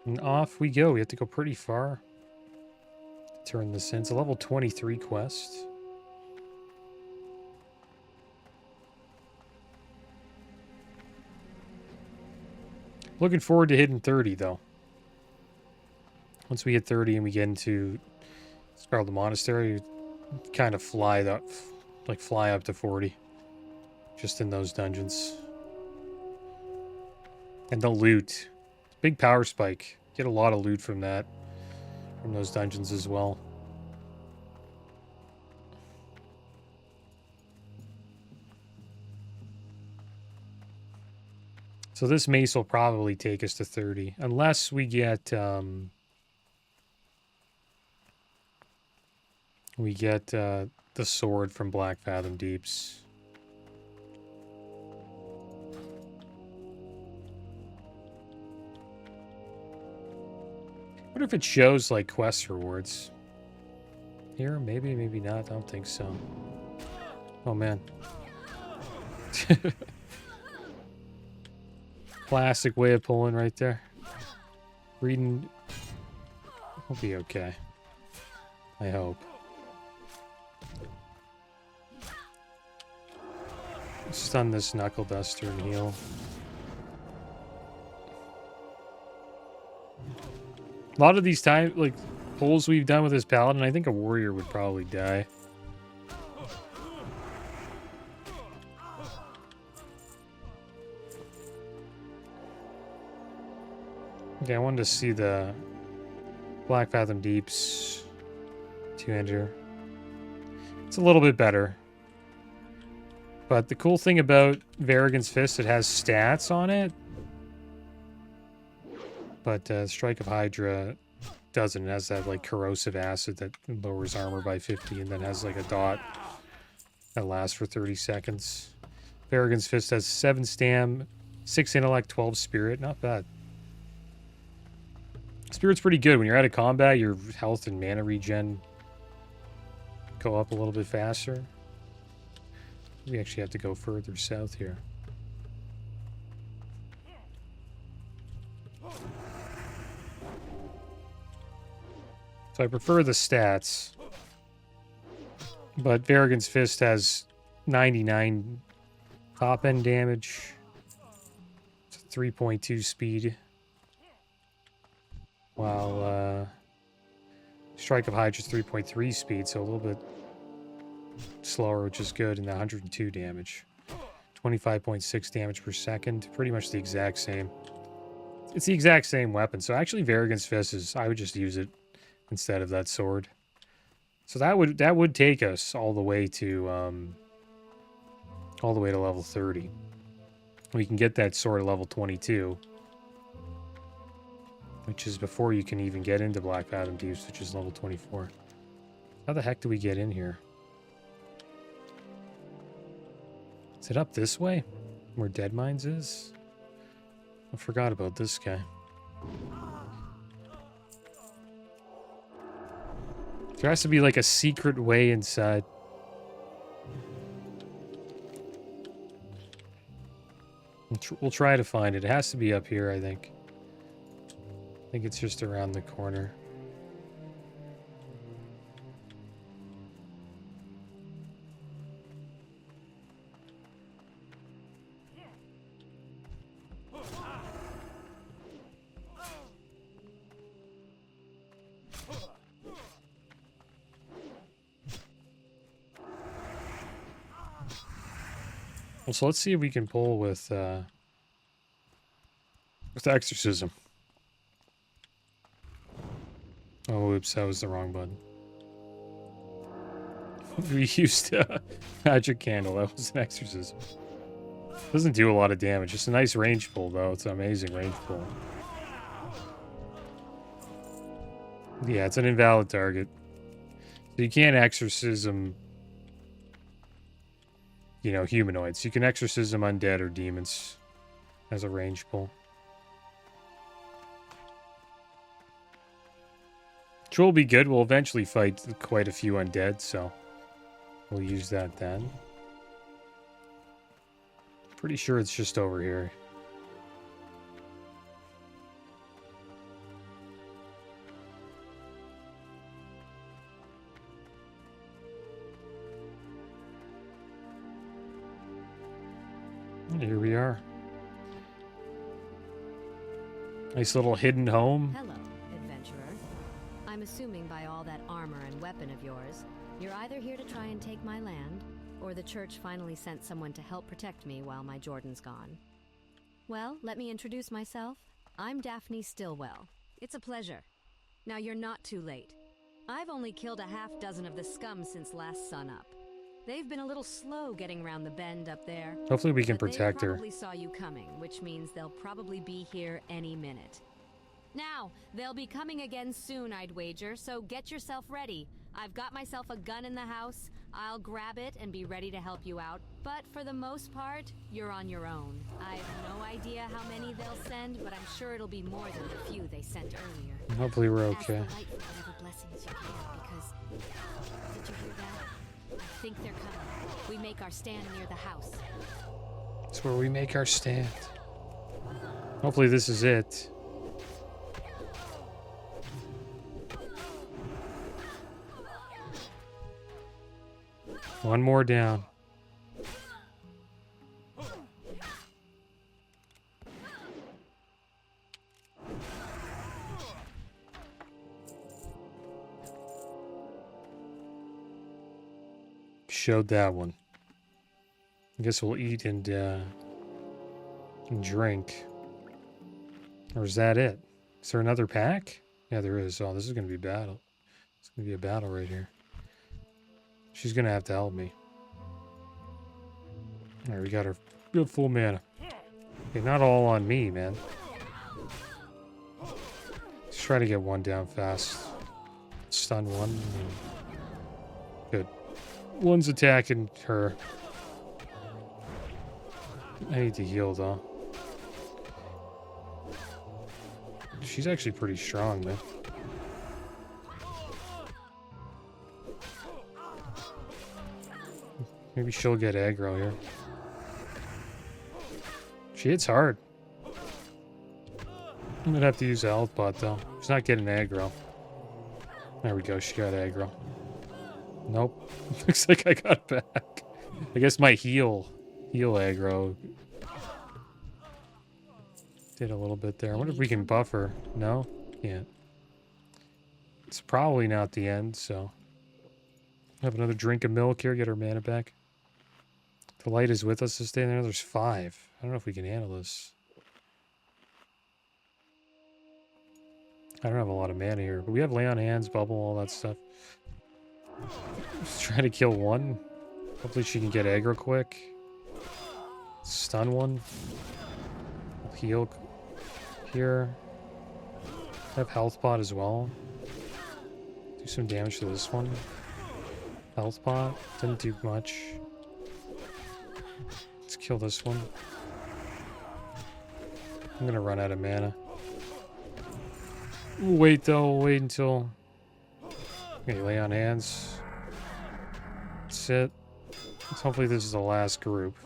And off we go. We have to go pretty far to turn this in. It's a level 23 quest. Looking forward to hitting 30, though. Once we hit 30 and we get into Scarlet Monastery, kind of fly up to 40. Just in those dungeons. And the loot. Big power spike. Get a lot of loot from that. From those dungeons as well. So this mace will probably take us to 30. Unless we get... the sword from Black Fathom Deeps. I wonder if it shows, like, quest rewards. Here? Maybe, maybe not. I don't think so. Oh, man. Classic way of pulling right there. Reading... will be okay. I hope. Stun this Knuckle Duster and heal. A lot of these pulls we've done with this Paladin, I think a warrior would probably die. Okay, I wanted to see the Black Fathom Deeps 2-ender. It's a little bit better. But the cool thing about Varrigan's Fist, it has stats on it. But Strike of Hydra doesn't. It has that like corrosive acid that lowers armor by 50 and then has like a dot that lasts for 30 seconds. Varrigan's Fist has 7 stam, 6 intellect, 12 spirit. Not bad. Spirit's pretty good. When you're out of combat, your health and mana regen go up a little bit faster. We actually have to go further south here. So I prefer the stats. But Varrigan's Fist has 99 top end damage. It's a 3.2 speed. While Strike of Hydra's 3.3 speed, so a little bit slower, which is good, and 102 damage. 25.6 damage per second. Pretty much the exact same. It's the exact same weapon. So actually Varrigan's Fist is, I would just use it instead of that sword. So that would take us all the way to level 30. We can get that sword at level 22. Which is before you can even get into Black Fathom Deeps, which is level 24. How the heck do we get in here? Is it up this way? Where Dead Mines is? I forgot about this guy. There has to be like a secret way inside. We'll try to find it. It has to be up here, I think. I think it's just around the corner. Well, so let's see if we can pull with exorcism. Oh, oops, that was the wrong button. We used magic candle. That was an exorcism. Doesn't do a lot of damage. It's a nice range pull, though. It's an amazing range pull. Yeah, it's an invalid target. So you can't exorcism, you know, humanoids. You can exorcism undead or demons as a range pull. Which will be good. We'll eventually fight quite a few undead, so we'll use that then. Pretty sure it's just over here. And here we are. Nice little hidden home. Hello, adventurer. I'm assuming by all that armor and weapon of yours, you're either here to try and take my land, or the church finally sent someone to help protect me while my Jordan's gone. Well, let me introduce myself. I'm Daphne Stillwell. It's a pleasure. Now you're not too late. I've only killed a half dozen of the scum since last sunup. They've been a little slow getting round the bend up there. Hopefully we can but protect they her. probably saw you coming, which means they'll probably be here any minute. Now, they'll be coming again soon, I'd wager, so get yourself ready. I've got myself a gun in the house. I'll grab it and be ready to help you out. But for the most part, you're on your own. I have no idea how many they'll send, but I'm sure it'll be more than the few they sent earlier. Hopefully we're okay. Ask the light for whatever blessings you can, because... Did you hear that? I think they're coming. We make our stand near the house. That's where we make our stand. Hopefully this is it. One more down. Showed that one. I guess we'll eat and drink. Or is that it? Is there another pack? Yeah, there is. Oh, this is going to be battle. It's going to be a battle right here. She's going to have to help me. Alright, we got her good full mana. Okay, not all on me, man. Let's try to get one down fast. Stun one. Good. One's attacking her. I need to heal, though. She's actually pretty strong, man. Maybe she'll get aggro here. She hits hard. I'm gonna have to use a health pot, though. She's not getting aggro. There we go, she got aggro. Nope. Looks like I got back. I guess my heal aggro did a little bit there. I wonder if we can buff her. No? Can't. It's probably not the end, so... Have another drink of milk here, get our mana back. The light is with us to stay there. There's 5. I don't know if we can handle this. I don't have a lot of mana here, but we have lay on hands, bubble, all that stuff. Just trying to kill one. Hopefully she can get aggro quick. Stun one. Heal here. Have health pot as well. Do some damage to this one. Health pot. Didn't do much. Let's kill this one. I'm gonna run out of mana. Wait though, wait until... Okay, lay on hands. That's it. Hopefully this is the last group.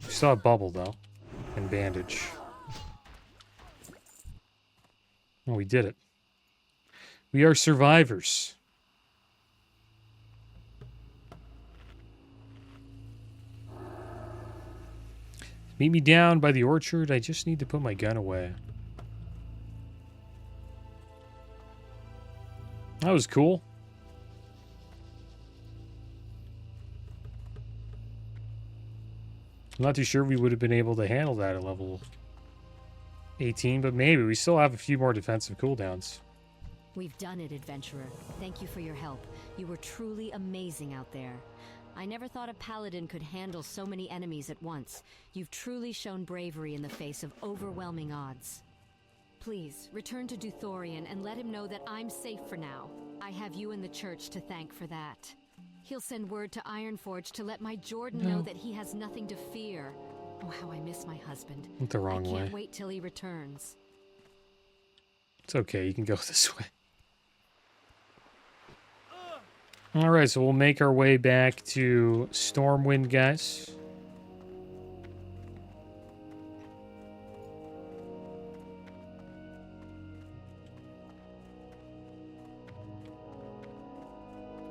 We still have bubble though. And bandage. Oh, we did it. We are survivors. Meet me down by the orchard. I just need to put my gun away. That was cool. I'm not too sure we would have been able to handle that at level 18, but maybe. We still have a few more defensive cooldowns. We've done it, adventurer. Thank you for your help. You were truly amazing out there. I never thought a paladin could handle so many enemies at once. You've truly shown bravery in the face of overwhelming odds. Please, return to Duthorian and let him know that I'm safe for now. I have you and the church to thank for that. He'll send word to Ironforge to let my Jordan know that he has nothing to fear. Oh, how I miss my husband. Went the wrong way. I can't wait till he returns. It's okay, you can go this way. Alright, so we'll make our way back to Stormwind, guys.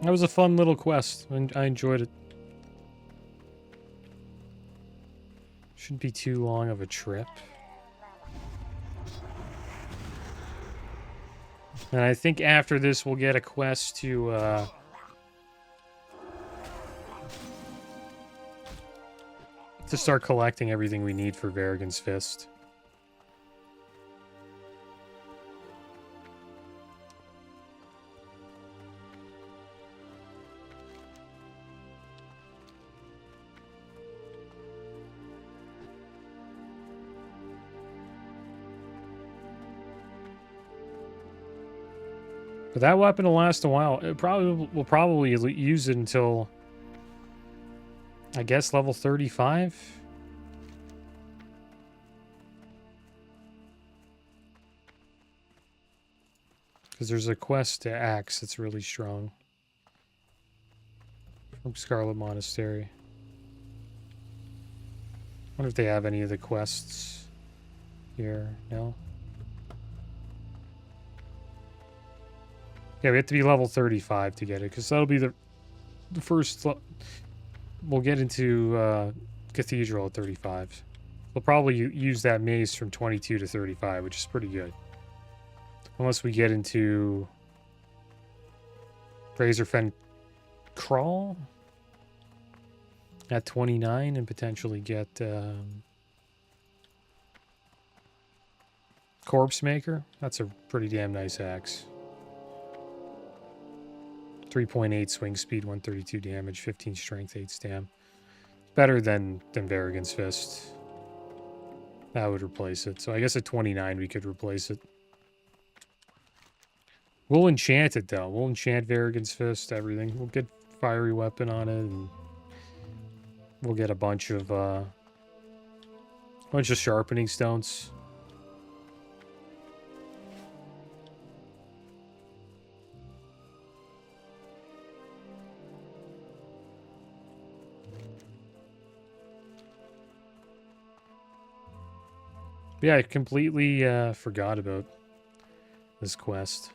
That was a fun little quest. I enjoyed it. Shouldn't be too long of a trip. And I think after this we'll get a quest to start collecting everything we need for Varrigan's Fist. But that weapon will last a while. We'll probably use it until, I guess, level 35. Because there's a quest to Axe that's really strong. From Scarlet Monastery. Wonder if they have any of the quests here. No? Yeah, we have to be level 35 to get it, because that'll be the first... We'll get into Cathedral at 35. We'll probably use that maze from 22 to 35, which is pretty good. Unless we get into Razorfen Crawl at 29 and potentially get Corpse Maker. That's a pretty damn nice axe. 3.8 swing speed, 132 damage, 15 strength, 8 stam. Better than Varrigan's Fist. That would replace it. So I guess at 29 we could replace it. We'll enchant it though. We'll enchant Varrigan's Fist, everything. We'll get Fiery Weapon on it, and we'll get a bunch of sharpening stones. Yeah, I completely forgot about this quest.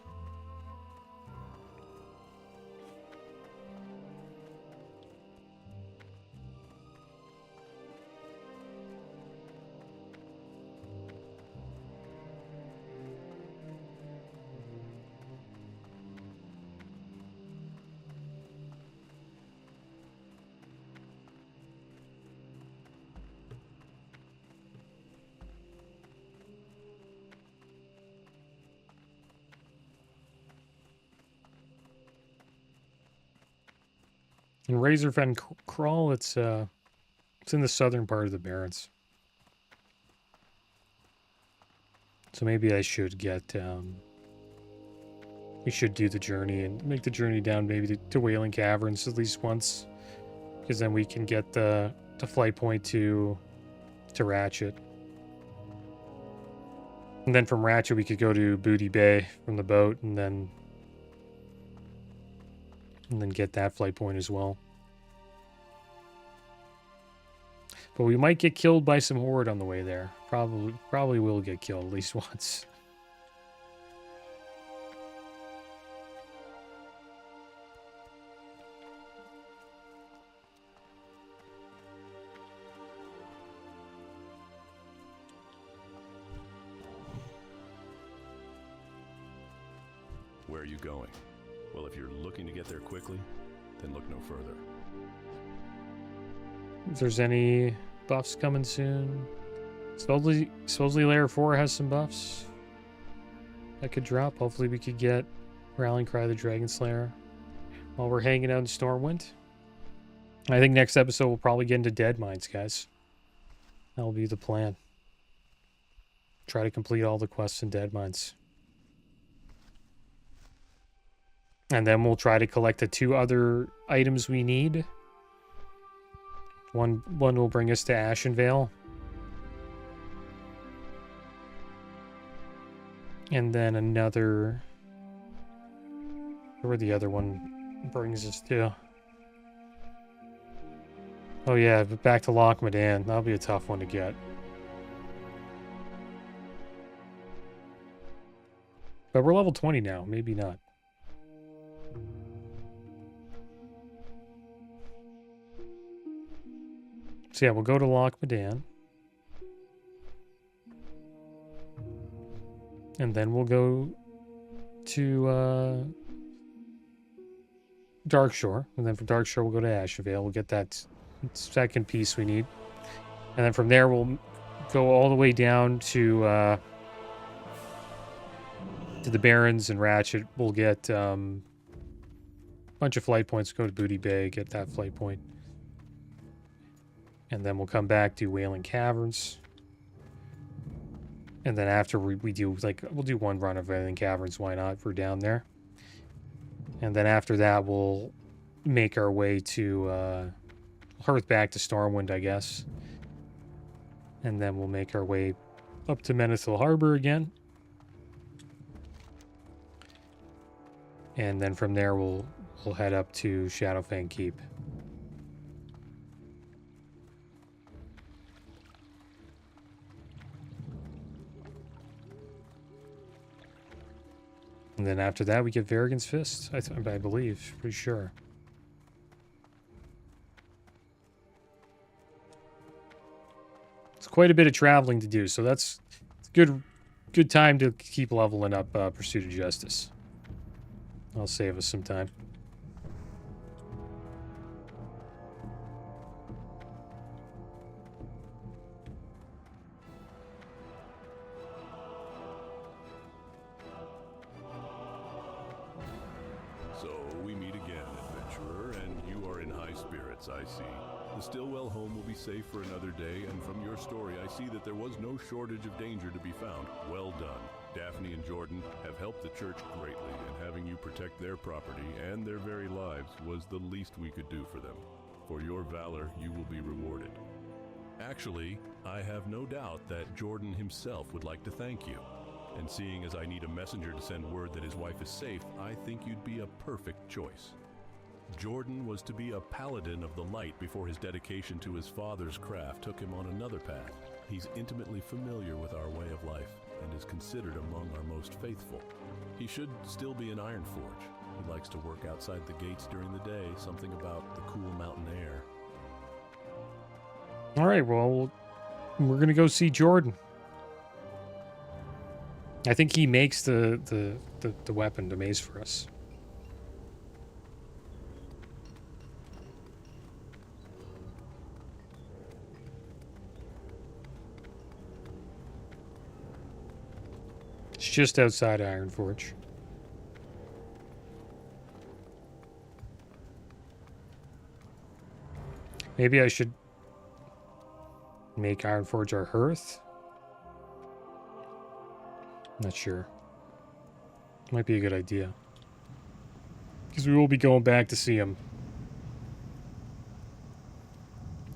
In Razorfen Crawl, it's in the southern part of the Barrens. So maybe I should get, we should do the journey and make the journey down maybe to Wailing Caverns at least once. because then we can get the flight point to Ratchet. And then from Ratchet, we could go to Booty Bay from the boat, and then get that flight point as well. But we might get killed by some horde on the way there. Probably will get killed at least once. Where are you going? Well, if you're looking to get there quickly, then look no further. If there's any buffs coming soon. Supposedly Layer 4 has some buffs that could drop. Hopefully we could get Rallying Cry the Dragon Slayer while we're hanging out in Stormwind. I think next episode we'll probably get into Dead Mines, guys. That'll be the plan. Try to complete all the quests in Dead Mines. And then we'll try to collect the 2 other items we need. One will bring us to Ashenvale. And then another... where the other one brings us to. Oh yeah, but back to Loch Medan. That'll be a tough one to get. But we're level 20 now. Maybe not. So yeah, we'll go to Loch Medan. And then we'll go to Darkshore. And then from Darkshore, we'll go to Ashenvale. We'll get that second piece we need. And then from there, we'll go all the way down to the Barrens and Ratchet. We'll get a bunch of flight points. Go to Booty Bay, get that flight point. And then we'll come back to Wailing Caverns. And then after we do, like, we'll do one run of Wailing Caverns. Why not? If we're down there. And then after that, we'll make our way to Hearth back to Stormwind, I guess. And then we'll make our way up to Menethil Harbor again. And then from there, we'll head up to Shadowfang Keep. And then after that, we get Varrigan's Fist, I believe. Pretty sure. It's quite a bit of traveling to do, so that's good time to keep leveling up Pursuit of Justice. I'll save us some time. So we meet again, adventurer, and you are in high spirits, I see. The Stillwell home will be safe for another day, and from your story I see that there was no shortage of danger to be found. Well done. Daphne and Jordan have helped the church greatly, and having you protect their property and their very lives was the least we could do for them. For your valor, you will be rewarded. Actually, I have no doubt that Jordan himself would like to thank you. And seeing as I need a messenger to send word that his wife is safe, I think you'd be a perfect choice. Jordan was to be a paladin of the light before his dedication to his father's craft took him on another path. He's intimately familiar with our way of life and is considered among our most faithful. He should still be an Ironforge. He likes to work outside the gates during the day, something about the cool mountain air. All right, well, we're going to go see Jordan. I think he makes the weapon, the mace, for us. It's just outside Ironforge. Maybe I should make Ironforge our hearth? Not sure. Might be a good idea. Because we will be going back to see him.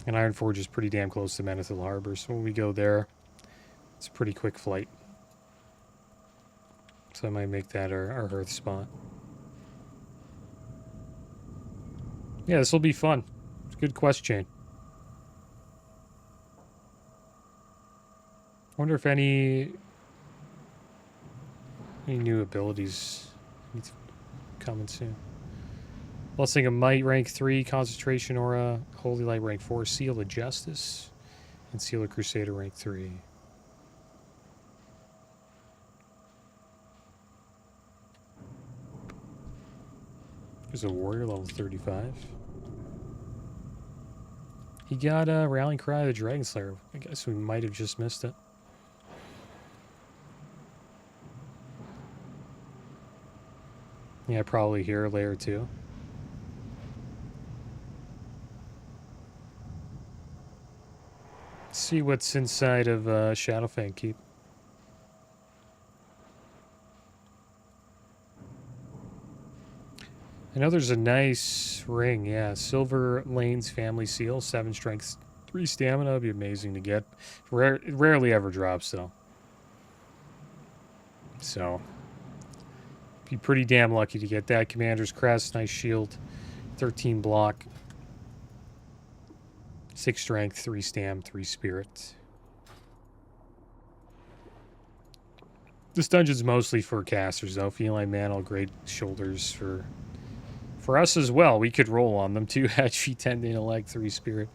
And Ironforge is pretty damn close to Menethil Harbor, so when we go there, it's a pretty quick flight. So I might make that our hearth spot. Yeah, this will be fun. It's a good quest chain. I wonder if any new abilities need to come in soon. Blessing of Might, rank 3, Concentration Aura, Holy Light, rank 4, Seal of Justice, and Seal of Crusader, rank 3. There's a Warrior, level 35. He got a Rallying Cry of the Dragon Slayer. I guess we might have just missed it. Yeah, probably here, layer 2. Let's see what's inside of Shadowfang Keep. I know there's a nice ring, yeah. Silver Lane's Family Seal, 7 strength, 3 stamina. It'd be amazing to get. It rarely ever drops, though. So, be pretty damn lucky to get that. Commander's Crest, nice shield, 13 block, 6 strength, 3 stam, 3 spirit. This dungeon's mostly for casters, though. Feline Mantle, great shoulders for us as well. We could roll on them. 2 hatchy, 10 intellect, 3 spirit,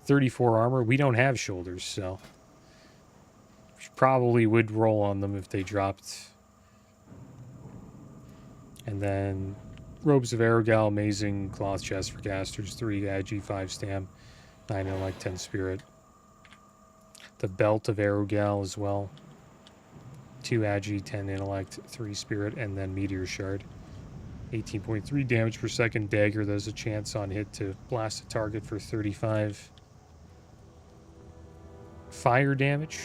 34 armor. We don't have shoulders, so we probably would roll on them if they dropped. And then Robes of Aerogal, amazing cloth chest for casters, 3 agi, 5 stam, 9 intellect, 10 spirit. The Belt of Aerogal as well, 2 agi, 10 intellect, 3 spirit, and then Meteor Shard. 18.3 damage per second dagger. There's a chance on hit to blast a target for 35 fire damage.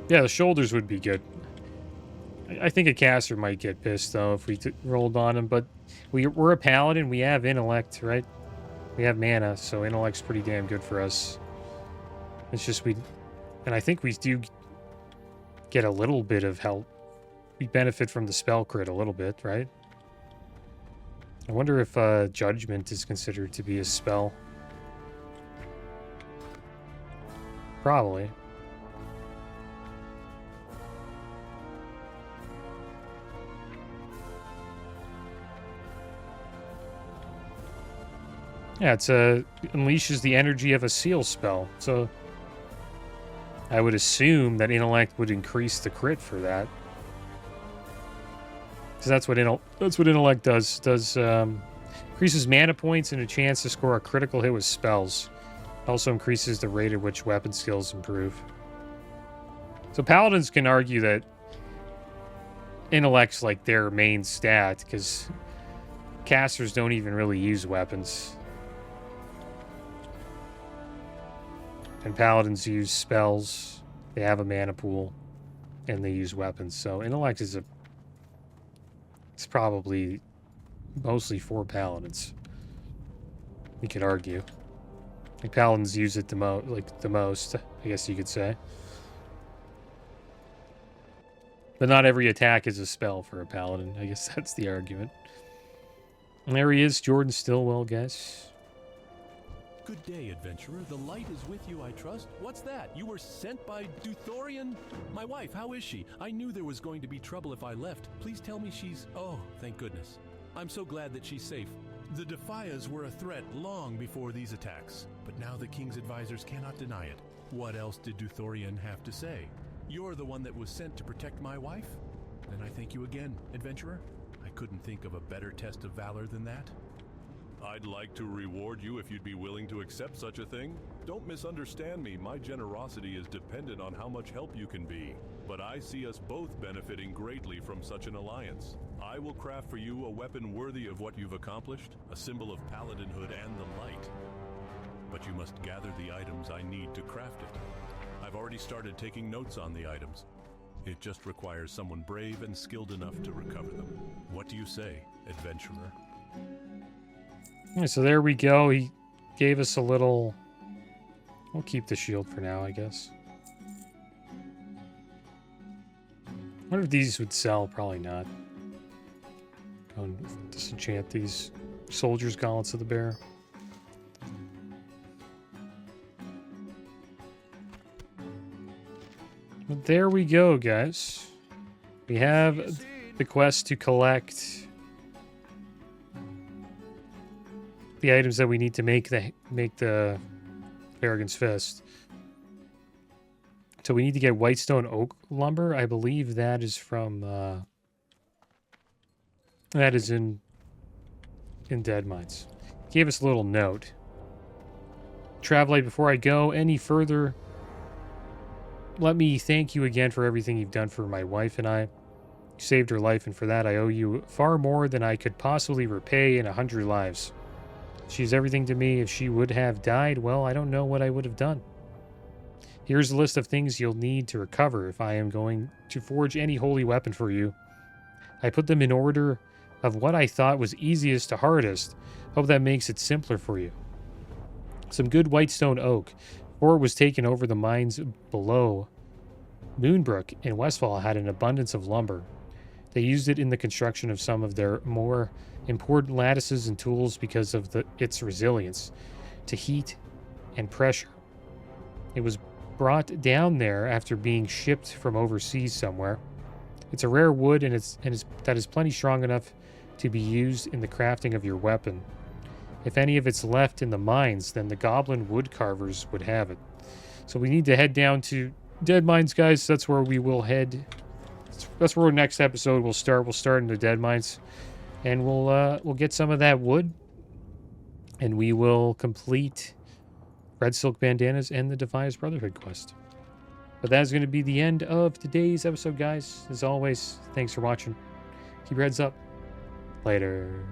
Yeah, the shoulders would be good. I think a caster might get pissed, though, if we rolled on him. But we're a paladin. We have intellect, right? We have mana, so intellect's pretty damn good for us. It's just and I think we do get a little bit of help. We benefit from the spell crit a little bit, right? I wonder if Judgment is considered to be a spell. Probably. Yeah, it's unleashes the energy of a seal spell. So I would assume that intellect would increase the crit for that. Because that's what intellect does. Increases mana points and a chance to score a critical hit with spells. Also increases the rate at which weapon skills improve. So paladins can argue that intellect's like their main stat, because casters don't even really use weapons. And paladins use spells, they have a mana pool, and they use weapons. So intellect is it's probably mostly for paladins. You could argue. Like paladins use it the most, I guess you could say. But not every attack is a spell for a paladin. I guess that's the argument. And there he is, Jordan Stillwell, guys. Good day, adventurer. The light is with you, I trust. What's that? You were sent by Duthorian? My wife, how is she? I knew there was going to be trouble if I left. Please tell me she's... Oh, thank goodness. I'm so glad that she's safe. The Defias were a threat long before these attacks, but now the King's advisors cannot deny it. What else did Duthorian have to say? You're the one that was sent to protect my wife? Then I thank you again, adventurer. I couldn't think of a better test of valor than that. I'd like to reward you if you'd be willing to accept such a thing. Don't misunderstand me. My generosity is dependent on how much help you can be. But I see us both benefiting greatly from such an alliance. I will craft for you a weapon worthy of what you've accomplished, a symbol of paladinhood and the light. But you must gather the items I need to craft it. I've already started taking notes on the items. It just requires someone brave and skilled enough to recover them. What do you say, adventurer? Yeah, so there we go. gave us a little... We'll keep the shield for now, I guess. I wonder if these would sell. Probably not. Go and disenchant these soldiers' gauntlets of the bear. But there we go, guys. We have the quest to collect the items that we need to make the Farragon's Fist. So we need to get whitestone oak lumber. I believe that is from that is in Dead Mines. Gave us a little note. Travelite, before I go any further, let me thank you again for everything you've done for my wife and I. You saved her life, and for that I owe you far more than I could possibly repay in 100 lives. She's everything to me. If she would have died, well, I don't know what I would have done. Here's a list of things you'll need to recover if I am going to forge any holy weapon for you. I put them in order of what I thought was easiest to hardest. Hope that makes it simpler for you. Some good whitestone oak. Before it was taken over, the mines below Moonbrook in Westfall had an abundance of lumber. They used it in the construction of some of their more important lattices and tools because of its resilience to heat and pressure. It was brought down there after being shipped from overseas somewhere. It's a rare wood, and that is plenty strong enough to be used in the crafting of your weapon. If any of it's left in the mines, then the goblin wood carvers would have it. So we need to head down to Dead Mines, guys. That's where we will head. That's where our next episode will start. We'll start in the Dead Mines, and we'll get some of that wood, and we will complete Red Silk Bandanas and the Defiance Brotherhood quest. But that is going to be the end of today's episode, guys. As always, thanks for watching. Keep your heads up. Later.